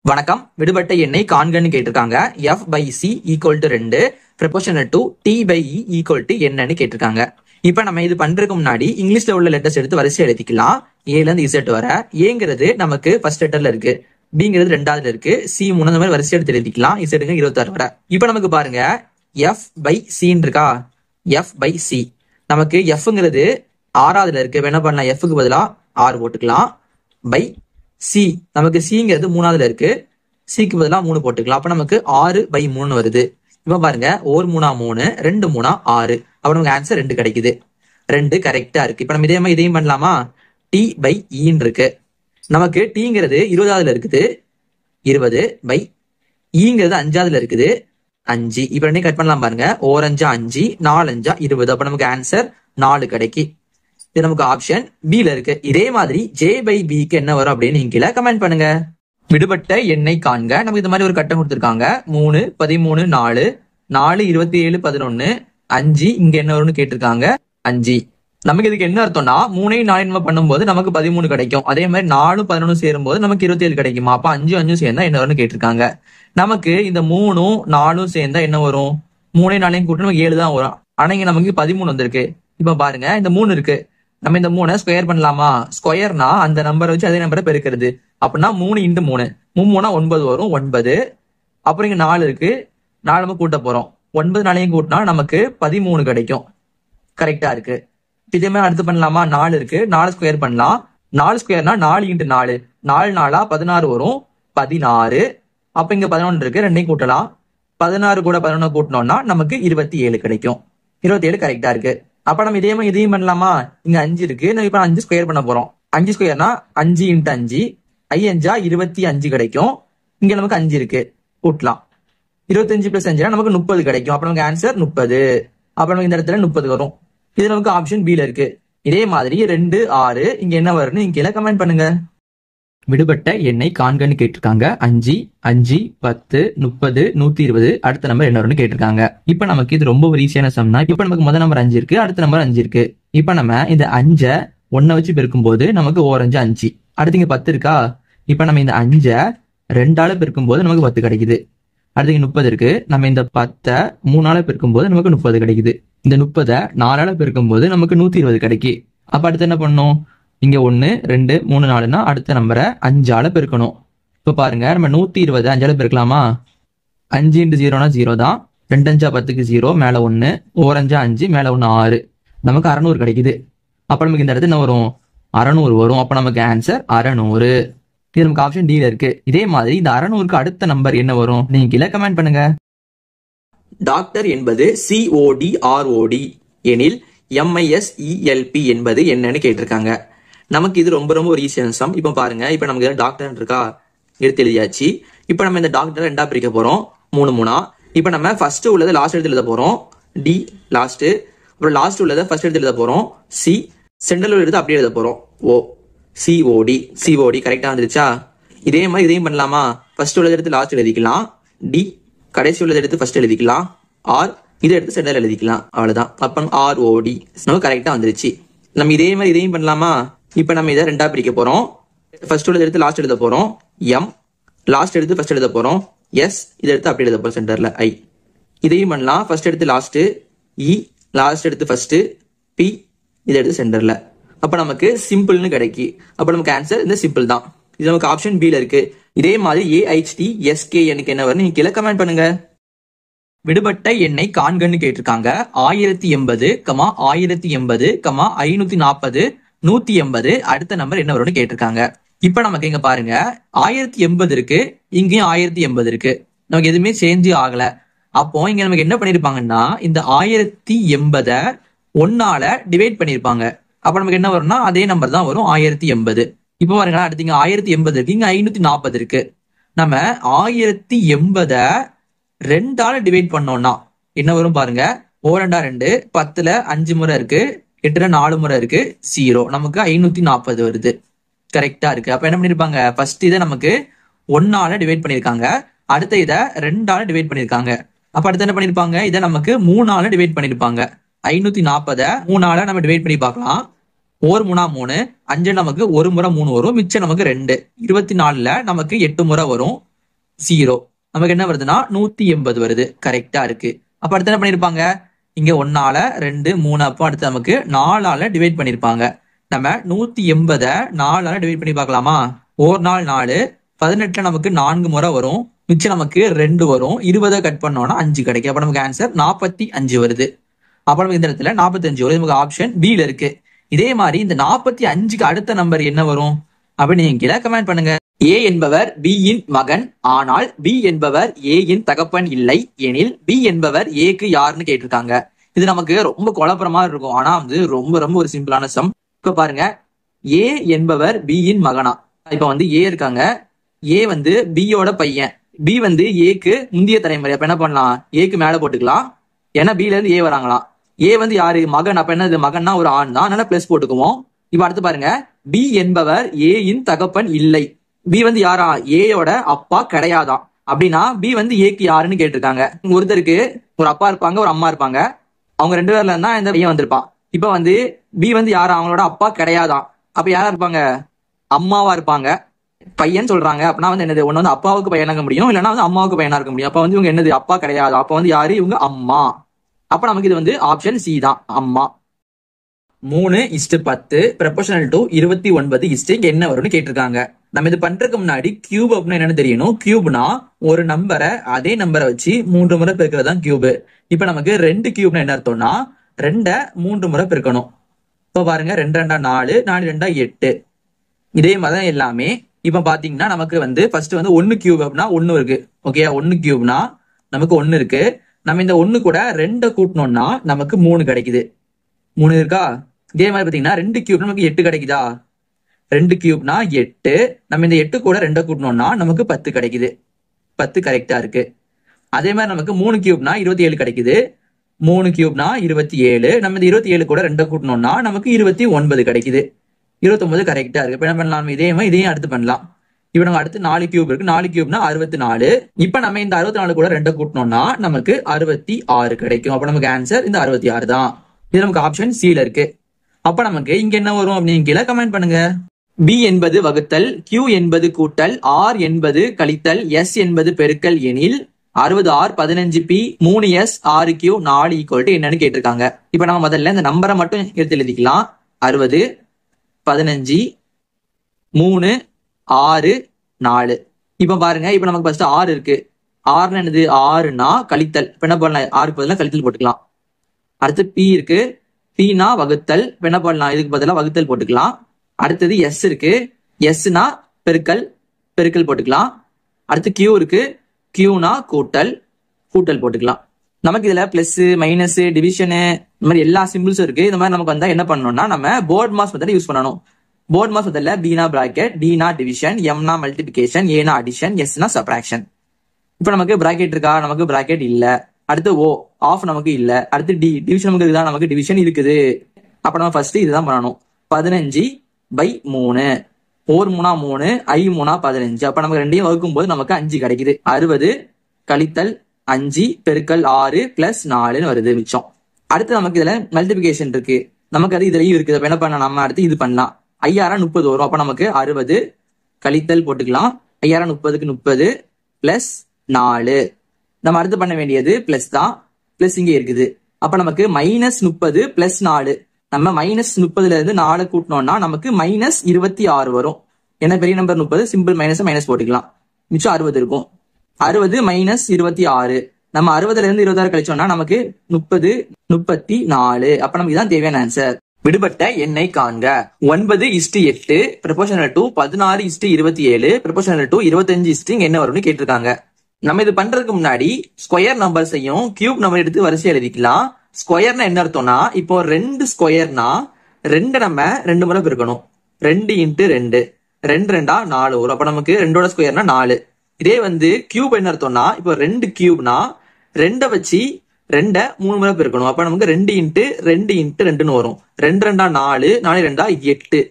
வணக்கம். விடுபட்ட எண்ணை காண்கன்னு கேட்டிருக்காங்க. f by c equal to 2 proportional to t by e equal to என்னன்னு கேட்டிருக்காங்க. இப்ப நம்ம இது பண்றதுக்கு முன்னாடி இங்கிலீஷ்ல உள்ள லெட்டர்ஸ் எடுத்து வரிசை எழுதிக்கலாம். ஏல இருந்து இசட் வர. ஏங்கிறது நமக்கு ஃபர்ஸ்ட் லெட்டர்ல இருக்கு, பிங்கிறது ரெண்டாவதுல இருக்கு, சி மூணாவது மாதிரி வரிசை எடுத்து எழுதிக்கலாம். இசட்டுங்க 26 வர. இப்ப நமக்கு பாருங்க f by c இருக்கா, f by c நமக்கு fங்கிறது ஆறாவதுல இருக்கு. என்ன பண்ணலாம், f க்கு பதிலா 6 போட்டுக்கலாம். பை சி நமக்கு சிங்கிறது மூணாவதுல இருக்கு, சிக்கு பதிலா 3 போட்டுக்கலாம். அப்ப நமக்கு 6/3 வருது. இப்ப பாருங்க, 1 3 3 2 3 6. அப்ப நமக்கு ஆன்சர் 2 கிடைக்குது. 2 கரெக்டா இருக்கு. இப்ப நம்ம இதே மாதிரி இதையும் பண்ணலாமா, டி பை ஈன்னு இருக்கு. நமக்கு டீங்கிறது 20வதுல இருக்குது, 20 பை ஈங்கிறது 5வதுல இருக்குது, 5. இப்ப ரெண்டையும் கட் பண்ணலாம் பாருங்க, 1 5 5 4 5 20. அப்ப நமக்கு ஆன்சர் 4 கிடைக்கு. இது நமக்கு ஆப்ஷன் பி ல இருக்கு. இதே மாதிரி ஜே பை பிக்கு என்ன வரும் அப்படின்னு நீங்க கீழே கமெண்ட் பண்ணுங்க. விடுபட்ட எண்ணை காண்க. நமக்கு இந்த மாதிரி ஒரு கட்டம் கொடுத்துருக்காங்க. 3 13 4 4 27 11 5. இங்க என்ன வரும்னு கேட்டிருக்காங்க, 5. நமக்கு இதுக்கு என்ன அர்த்தம்னா 3 4 நம்ம பண்ணும்போது நமக்கு 13 கிடைக்கும். அதே மாதிரி 4 11 சேரும் போது நமக்கு 27 கிடைக்குமா. அப்ப 5 5 சேர்ந்தா என்ன வரும்னு கேட்டிருக்காங்க. நமக்கு இந்த 3 4 சேர்ந்தா என்ன வரும், 3 4 கூட்டு நமக்கு 7 தான் வரும். ஆனா இங்க நமக்கு 13 வந்திருக்கு. இப்ப பாருங்க, இந்த 3 இருக்கு, நம்ம இந்த 3 ஸ்கொயர் பண்ணலாமா. ஸ்கொயர்னா அந்த நம்பரை வச்சு அதே நம்பரை பெருக்கிறது. அப்படின்னா 3 × 3 3 9 வரும், 9. அப்புறம் இங்க 4 இருக்கு, 4 நம்ம கூட்ட போறோம். 9 4 கூட்டினா நமக்கு 13 கிடைக்கும். கரெக்டா இருக்கு. இதே மாதிரி அடுத்து பண்ணலாமா, 4 இருக்கு, 4 ஸ்கொயர் பண்ணலாம். 4 ஸ்கொயர்னா 4 × 4 4 4 16 வரும், 16. அப்ப இங்க 11 இருக்கு, ரெண்டையும் கூட்டலாம். 16 கூட 11 கூட்டினோம்னா நமக்கு 27 கிடைக்கும். 27 கரெக்டா இருக்கு. அப்ப நம்ம இதே மாதிரி இதையும் பண்ணலாமா. இங்க 5 இருக்கு, நம்ம இப்ப 5 ஸ்கொயர் பண்ண போறோம். 5 ஸ்கொயர்னா 5 × 5 5 25 கிடைக்கும். இங்க நமக்கு 5 இருக்கு, கூட்டலாம். 25 + 5 நமக்கு 30 கிடைக்கும். அப்ப நமக்கு ஆன்சர் 30. அப்ப நமக்கு இந்த இடத்துல 30 வரும். இது நமக்கு ஆப்ஷன் பி ல இருக்கு. இதே மாதிரி 2 6 இங்க என்ன வரும்னு நீங்க கீழே கமெண்ட் பண்ணுங்க. விடுபட்ட எண்ணை காண்கன்னு கேட்டிருக்காங்க. 5 5 10 30 120. அடுத்த நம்பர் என்ன வரும்னு கேட்டிருக்காங்க. இப்ப நமக்கு இது ரொம்ப ஒரு ஈஸியான சம்னா, இப்ப நமக்கு முதல் நம்பர் 5 இருக்கு, அடுத்த நம்பர் 5 இருக்கு. இப்ப நம்ம இந்த 5 1 வச்சு பெருக்கும் போது நமக்கு 1 5 5. அடுத்து இங்க 10 இருக்கா. இப்ப நம்ம இந்த 5 2ஆல பெருக்கும் போது நமக்கு 10 கிடைக்குது. அடுத்து இங்க 30 இருக்கு, நம்ம இந்த 10 3ஆல பெருக்கும் போது நமக்கு 30 கிடைக்குது. இந்த 30 4ஆல பெருக்கும் போது நமக்கு 120 கிடைக்கு. அப்ப அடுத்து என்ன பண்ணணும், இங்க 1 2 3 4னா அடுத்த நம்பரை 5ஆல பெருக்கணும். இப்ப பாருங்க, நம்ம 120 5ஆல பெருக்கலாமா. 5 × 0னா 0 தான். 2 5 10க்கு 0, மேல 1, 1 5 5 மேல 1 6. நமக்கு 600 கிடைக்குது. அப்ப நமக்கு இந்த இடத்துல என்ன வரும், 600 வரும். அப்ப நமக்கு ஆன்சர் 600. இது நமக்கு ஆப்ஷன் டி ல இருக்கு. இதே மாதிரி இந்த 600க்கு அடுத்த நம்பர் என்ன வரும் நீங்க கீழே கமெண்ட் பண்ணுங்க. டாக்டர் என்பது CODROD எனில் MISELP என்பது என்னன்னு கேட்டிருக்காங்க. நமக்கு இது ரொம்ப ரொம்ப ஒரு ஈஸியான சம். இப்ப பாருங்க, இப்ப நமக்கு டாக்டர் இருக்கா, எடுத்து எழுதியாச்சு. இப்ப நம்ம இந்த டாக்டர் 2ஆ பிரிக்க போறோம், 3 3. இப்ப நம்ம ஃபர்ஸ்ட் உள்ளதை லாஸ்ட் எடுத்து எழுத போறோம், டி லாஸ்ட். அப்புறம் லாஸ்ட் உள்ளதை ஃபர்ஸ்ட் எடுத்து எழுத போறோம், சி. சென்டர்ல எடுத்து அப்படியே எழுத போறோம், ஓ. COD கரெக்டா வந்துருச்சா. இதே மாதிரி இதையும் பண்ணலாமா. ஃபர்ஸ்ட் உள்ளதை எடுத்து லாஸ்ட் எழுதிக்கலாம், டி. கடைசி உள்ளதை எடுத்து ஃபர்ஸ்ட் எழுதிக்கலாம், ஆர். இதை எடுத்து சென்டர் எழுதிக்கலாம், அவ்வளவுதான். அப்ப ROD நமக்கு கரெக்டா வந்துருச்சு. நம்ம இதே மாதிரி இதையும் பண்ணலாமா. இப்ப நம்ம இதை 2ஆ பிரிக்க போறோம். ஃபர்ஸ்ட் உள்ளதை எடுத்து லாஸ்ட் எழுத போறோம், எம். லாஸ்ட் எடுத்து ஃபர்ஸ்ட் எழுத போறோம், எஸ். இதை எடுத்து அப்படி எழுத போறோம், சென்டர்ல ஐ. இதையும் பண்ணலாம். ஃபர்ஸ்ட் எடுத்து லாஸ்ட், இ. லாஸ்ட் எடுத்து ஃபர்ஸ்ட், பி. இதை எடுத்து சென்டர்ல. அப்ப நமக்கு சிம்பிள்னு கிடைக்கி. அப்ப நமக்கு ஆன்சர் இந்த சிம்பிள் தான். இது நமக்கு ஆப்ஷன் பி ல இருக்கு. இதே மாதிரி AHTSKN என்ன வரும் நீங்க கீழே கமெண்ட் பண்ணுங்க. விடுபட்ட எண்ணை காண்கன்னு கேட்டிருக்காங்க. 1080, 1080, 540, 180. அடுத்த நம்பர் என்ன வரும்னு கேட்டிருக்காங்க. இப்ப நமக்கு இங்க பாருங்க, 1080 இருக்கு, இங்கேயும் 1080 இருக்கு. நமக்கு எதுவுமே சேஞ்ச் ஆகல. அப்போ இங்க நமக்கு என்ன பண்ணிருப்பாங்கன்னா, இந்த 1080 1ஆல டிவைட் பண்ணிருப்பாங்க. அப்ப நமக்கு என்ன வரும்னா அதே நம்பர் தான் வரும், 1080. இப்ப பாருங்க, அடுத்து இங்க 1080 இருக்கு, இங்க 540 இருக்கு. நம்ம 1080 2ஆல டிவைட் பண்ணோம்னா என்ன வரும் பாருங்க, 2 2 10ல 5 முறை இருக்கு, 8ல 4 முறை இருக்கு, 0. நமக்கு 540 வருது. கரெக்டா இருக்கு. அப்ப என்ன பண்ணிருப்பாங்க, ஃபர்ஸ்ட் இதை நமக்கு 1ஆல டிவைட் பண்ணிருக்காங்க, அடுத்த இதை 2ஆல டிவைட் பண்ணிருக்காங்க. அப்ப அடுத்து என்ன பண்ணிருப்பாங்க, இதை நமக்கு 3ஆல டிவைட் பண்ணிருப்பாங்க. 540 3ஆல நம்ம டிவைட் பண்ணி பார்க்கலாம். 1 3 3, 5 நமக்கு 1 முறை 3 வரும், மிச்சம் நமக்கு 2. 24ல நமக்கு 8 முறை வரும். 0. நமக்கு என்ன வருதுன்னா 180 வருது. கரெக்டா இருக்கு. அப்ப அடுத்து என்ன பண்ணிருப்பாங்க, இங்க 1ஆல 2 3, அப்போ அடுத்து நமக்கு 4ஆல டிவைட் பண்ணிருப்பாங்க. நம்ம 180 4ஆல டிவைட் பண்ணி பார்க்கலாமா? ஒரு நாள் 4, 18ல நமக்கு 4 முறை வரும், மிச்சம் நமக்கு 2 வரும். 20 கட் பண்ணோம்னா 5 கிடைக்கும். அப்ப நமக்கு ஆன்சர் 45 வருது. அப்ப நமக்கு இந்த இடத்துல 45 வருது. நமக்கு ஆப்ஷன் B ல இருக்கு. இதே மாதிரி இந்த 45க்கு அடுத்த நம்பர் என்ன வரும் அப்படின்னு நீங்க கீழே கமெண்ட் பண்ணுங்க. A என்பவர் B யின் மகன், ஆனால் B என்பவர் A யின் தகப்பன் இல்லை எனில் B என்பவர் A க்கு யாருன்னு கேட்டிருக்காங்க. இது நமக்கு ரொம்ப குழப்பமா இருக்கும். ஆனா வந்து ரொம்ப ரொம்ப ஒரு சிம்பிளான சம். இப்ப பாருங்க, A என்பவர் B யின் மகனா. இப்ப வந்து A இருக்காங்க, A வந்து B யோட பையன், B வந்து A க்கு முந்தைய தலைமுறை. அப்ப என்ன பண்ணலாம், A க்கு மேல போட்டுக்கலாம், ஏன்னா B ல இருந்து A வராங்களாம். A வந்து யாரு, மகன். அப்ப என்ன, மகன்னா ஒரு ஆண் தான், அதனால பிளஸ் போட்டுக்குவோம். இப்ப அடுத்து பாருங்க, B என்பவர் A யின் தகப்பன் இல்லை. B வந்து யாரா, A யோட அப்பா கிடையாதான். அப்படின்னா B வந்து A க்கு யாருன்னு கேட்டிருக்காங்க. ஒருத்தருக்கு ஒரு அப்பா இருப்பாங்க, ஒரு அம்மா இருப்பாங்க. அவங்க 2 பேர்ல இருந்தா இந்த பையன் வந்திருப்பான். இப்ப வந்து B வந்து யாரா, அவங்களோட அப்பா கிடையாதான். அப்ப யாரா இருப்பாங்க, அம்மாவா இருப்பாங்க. பையன் சொல்றாங்க அப்படின்னா வந்து என்னது, ஒண்ணு வந்து அப்பாவுக்கு பையனா இருக்க முடியும், இல்லைன்னா வந்து அம்மாவுக்கு பையனா இருக்க முடியும். அப்ப வந்து இவங்க என்னது, அப்பா கிடையாது. அப்ப வந்து யாரு, இவங்க அம்மா. அப்ப நமக்கு இது வந்து ஆப்ஷன் C தான், அம்மா. 3:10 ப்ரொபோர்ஷனல் டு 29 என்ன வரும்னு கேட்டிருக்காங்க. நம்ம இது பண்றதுக்கு முன்னாடி கியூப் அப்படின்னா என்னன்னு தெரியணும். கியூப்னா ஒரு நம்பரை அதே நம்பரை வச்சு 3 முறை பெருக்கிறது தான் கியூப். இப்ப நமக்கு 2 கியூப்னா என்ன அர்த்தம்னா 2 3 முறை பெருக்கணும். இப்ப பாருங்க, 2 2 4, 4 2 8. இதே மாதிரி எல்லாமே. இப்ப பாத்தீங்கன்னா நமக்கு வந்து ஃபர்ஸ்ட் வந்து 1 கியூப் அப்படின்னா 1 இருக்கு. ஓகே, 1 கியூப்னா நமக்கு 1 இருக்கு. நம்ம இந்த 1 கூட 2 கூட்டணும்னா நமக்கு 3 கிடைக்குது. 3 இருக்கா? இதே மாதிரி பாத்தீங்கன்னா 2 கியூப் நமக்கு 8 கிடைக்குதா? 2 கியூப்னா 8. நம்ம இந்த 8 கூட 2 கூட்டணும்னா நமக்கு 10 கிடைக்குது. 10 கரெக்டா இருக்கு. அதே மாதிரி நமக்கு 3 கியூப்னா 27 கிடைக்குது. 3 கியூப்னா 27. நம்ம இந்த 27 கூட 2 கூட்டணும்னா நமக்கு 29 கிடைக்குது. 29 கரெக்டா இருக்கு. இப்ப என்ன பண்ணலாம், இதே மாதிரி இதையும் அடுத்து பண்ணலாம். இப்ப நம்ம அடுத்து 4 கியூப் இருக்கு. 4 கியூப்னா 64. இப்ப நம்ம இந்த 64 கூட 2 கூட்டணும்னா நமக்கு 66 கிடைக்கும். அப்ப நமக்கு ஆன்சர் இந்த 66 தான். இது நமக்கு ஆப்ஷன் C ல இருக்கு. அப்ப நமக்கு இங்க என்ன வரும் அப்படின்னு கீழே கமெண்ட் பண்ணுங்க. B என்பது வகுத்தல், Q என்பது கூட்டல், R என்பது கழித்தல், S என்பது பெருக்கல் எனில் 60R 15P 3S 6Q 4 equal என்னன்னு கேட்டிருக்காங்க. இப்ப நம்ம முதல்ல இந்த நம்பரை மட்டும் எடுத்து எழுதிக்கலாம். 60 15 3 6 4. இப்ப பாருங்க, இப்ப நமக்கு ஃபர்ஸ்ட் 6 இருக்கு. 6 என்னது, 6னா கழித்தல். இப்ப என்ன பண்ணலாம், 6க்கு பதிலா கழித்தல் போட்டுக்கலாம். அடுத்து P இருக்கு, Pனா வகுத்தல். இப்ப என்ன பண்ணலாம், இதுக்கு பதிலா வகுத்தல் போட்டுக்கலாம். அடுத்தது S இருக்கு, Sனா பெருக்கல், பெருக்கல் போட்டுக்கலாம். அடுத்து Q இருக்கு, Qனா கூட்டல், கூட்டல் போட்டுக்கலாம். நமக்கு இதுல பிளஸ் மைனஸ் டிவிஷனு இந்த மாதிரி எல்லா சிம்பிள்ஸும் இருக்கு. இந்த மாதிரி நமக்கு வந்தா என்ன பண்ணணும்னா நம்ம போர்ட் மாஸ் மெத்தட் யூஸ் பண்ணணும். போர்ட் மாஸ் மெத்தட்ல Bனா பிராக்கெட், Dனா டிவிஷன், Mனா மல்டிபிகேஷன், Aனா அடிஷன், Sனா சப்ராக்ஷன். இப்ப நமக்கு பிராக்கெட் இருக்கா, நமக்கு பிராக்கெட் இல்ல. அடுத்து O ஆஃப் நமக்கு இல்ல. அடுத்து D டிவிஷன் நமக்கு இருக்குதா, நமக்கு டிவிஷன் இருக்குது. அப்ப நம்ம ஃபர்ஸ்ட் இதுதான் பண்ணணும். 15/3 4 3 3 I 3 15. அப்ப நமக்கு ரெண்டையும் வகுக்கும் போது நமக்கு 5 கிடைக்குது. 60 கழித்தல் 5 பெருக்கல் 6 பிளஸ் 4 வருது மிச்சம். அடுத்து நமக்கு இதுல மல்டிபிகேஷன் இருக்கு, நமக்கு அது இதுலயும் இருக்குது. அப்ப என்ன பண்ணலாம், நம்ம அடுத்து இது பண்ணலாம். 5 30 வரும். அப்ப நமக்கு 60 கழித்தல் போட்டுக்கலாம். 5 30க்கு 30 பிளஸ் 4. நம்ம அடுத்து பண்ண வேண்டியது பிளஸ் தான். பிளஸ் இங்க இருக்குது. அப்ப நமக்கு -30 பிளஸ் 4. நம்ம -30ல இருந்து 4 கூட்டணும்னா நமக்கு -26 வரும். ஏன்னா பெரிய நம்பர் 30, சிம்பிள் மைனஸ் போட்டுக்கலாம். மிச்சம் 60 இருக்கும். 60 -26. நம்ம 60ல இருந்து 26 கழிச்சோம்னா நமக்கு 30 34. அப்ப நமக்கு இதான் தேவையான ஆன்சர். விடுபட்ட எண்ணை காண்க. 9:8 ப்ரொபோர்ஷனல் டு 16:27 ப்ரொபோர்ஷனல் டு 25 என்ன வரும்னு கேட்டிருக்காங்க. நம்ம இது பண்றதுக்கு முன்னாடி ஸ்கொயர் நம்பர்ஸையும் கியூப் நம்பர் எடுத்து வரிசை எழுதிக்கலாம். ஸ்கொயர்னா என்ன அர்த்தம்னா, இப்போ 2 ஸ்கொயர்னா 2 நம்ம 2 முறை பெருக்கணும். 2 × 2 2 2 4 வரும். அப்ப நமக்கு 2ஓட ஸ்கொயர்னா 4. இதே வந்து கியூப் என்ன அர்த்தம்னா, இப்போ 2 கியூப்னா 2 வச்சு 2 3 முறை பெருக்கணும். அப்ப நமக்கு 2 × 2 × 2ன்னு வரும். 2 2 4 4 2 8.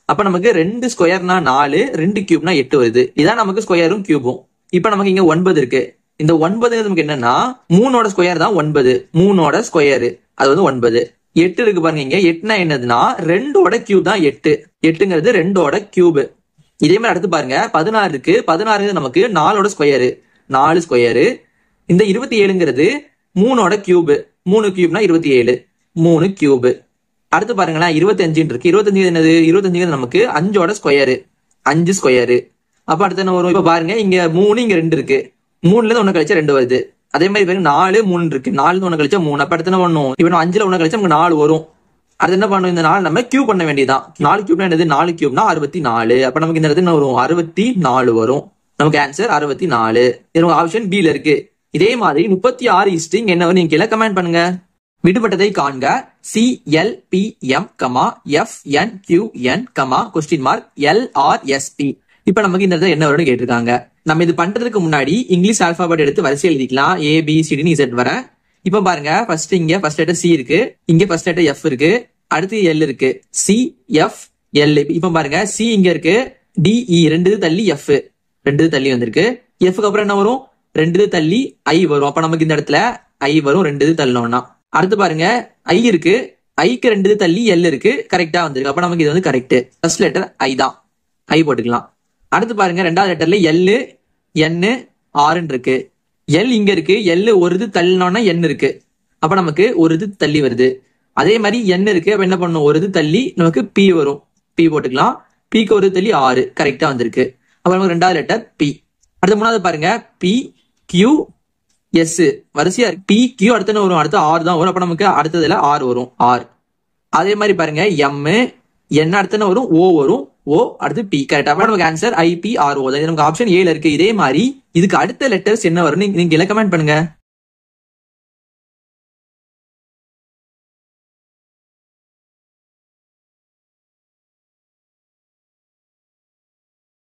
அப்ப நமக்கு 2 ஸ்கொயர்னா 4, 2 கியூப்னா 8 வருது. இதான் நமக்கு ஸ்கொயரும் கியூபும். இப்ப நமக்கு இங்க 9 இருக்கு. இந்த 9 நமக்கு என்னன்னா 3ஓட ஸ்கொயர் தான் 9. 3ஓட ஸ்கொயர் அது வந்து 9. 8 இருக்கு பாருங்க. இங்க 8னா என்னதுன்னா 2ஓட கியூப் தான் 8. 8ங்கிறது 2ஓட கியூப். இதே மாதிரி அடுத்து பாருங்க 16 இருக்கு. 16 நமக்கு 4ஓட ஸ்கொயரு, 4 ஸ்கொயரு. இந்த 27ங்கிறது 3ஓட கியூப், 3 கியூப்னா 27, 3 கியூப். அடுத்து பாருங்களேன் 25 இருக்கு. 25 என்னது? 25 நமக்கு 5ஓட ஸ்கொயரு, 5 ஸ்கொயரு. அப்ப அடுத்து என்ன வரும்? இப்ப பாருங்க இங்க 3, இங்க 2 இருக்கு. 3ல இருந்து 1 கழிச்சா 2 வருது. அதே மாதிரி பாருங்க 4, 3 இருக்கு. 4ல இருந்து 1 கழிச்சா 3. அப்ப அடுத்து என்ன பண்ணும்? இப்ப 5ல 1 கழிச்சா நமக்கு 4 வரும். அடுத்து என்ன பண்ணும்? இந்த 4 நம்ம கியூப் பண்ண வேண்டியதான். 4 கியூப்னா என்னது? 4 கியூப்னா 64. அப்ப நமக்கு இந்த இடத்துல என்ன வரும்? 64 வரும். நமக்கு ஆன்சர் 64. இது ஆப்ஷன் பி ல இருக்கு. இதே மாதிரி 36 இங்க என்ன வரும்? நீங்க கீழே கமெண்ட் பண்ணுங்க. விடுபட்டதை காண்க. CLPM, FNQN, LRSP. இப்ப நமக்கு இந்த இடத்துல என்ன வரும்னு கேட்டிருக்காங்க. நம்ம இது பண்றதுக்கு முன்னாடி இங்கிலீஷ் ஆல்பாபெட் எடுத்து வரிசை எழுதிக்கலாம். ABCD Z வர. இப்ப பாருங்க ஃபர்ஸ்ட் இங்க ஃபர்ஸ்ட் லெட்டர் C இருக்கு, இங்க ஃபர்ஸ்ட் லெட்டர் F இருக்கு, அடுத்து L இருக்கு. CFL. இப்ப பாருங்க C இங்க இருக்கு, DE 2 தள்ளி F 2 தள்ளி வந்திருக்கு. Fக்கு அப்புறம் என்ன வரும்? 2 தள்ளி I வரும். அப்ப நமக்கு இந்த இடத்துல I வரும் 2 தள்ளணும்னா. அடுத்து பாருங்க I இருக்கு, Iக்கு 2 தள்ளி L இருக்கு, கரெக்டா வந்திருக்கு. அப்ப நமக்கு இது வந்து கரெக்ட். ஃபர்ஸ்ட் லெட்டர் I தான், I போட்டுக்கலாம். அடுத்து பாருங்க ரெண்டாவது லெட்டர்ல L, N, R இருக்கு. L இங்க இருக்கு, L ஒரு இது தள்ளினோம்னா N இருக்கு. அப்ப நமக்கு ஒரு இது தள்ளி வருது. அதே மாதிரி N இருக்கு, அப்ப என்ன பண்ணும்? ஒரு இது தள்ளி நமக்கு P வரும், P போட்டுக்கலாம். Pக்கு ஒரு தள்ளி R, கரெக்டா வந்திருக்கு. அப்ப நமக்கு ரெண்டாவது லெட்டர் P. அடுத்து மூணாவது பாருங்க PQS வரிசையா இருக்கு. PQ அடுத்து என்ன வரும்? அடுத்து R தான் வரும். அப்ப நமக்கு அடுத்ததுல R வரும், R. அதே மாதிரி பாருங்க M, N அடுத்து என்ன வரும்? O வரும், O அடுத்து P. கரெக்ட். அப்ப நமக்கு ஆன்சர் IPRO. நமக்கு ஆப்ஷன் A ல இருக்கு. இதே மாதிரி இதுக்கு அடுத்த லெட்டர்ஸ் என்ன வரும்? நீங்க கமெண்ட் பண்ணுங்க.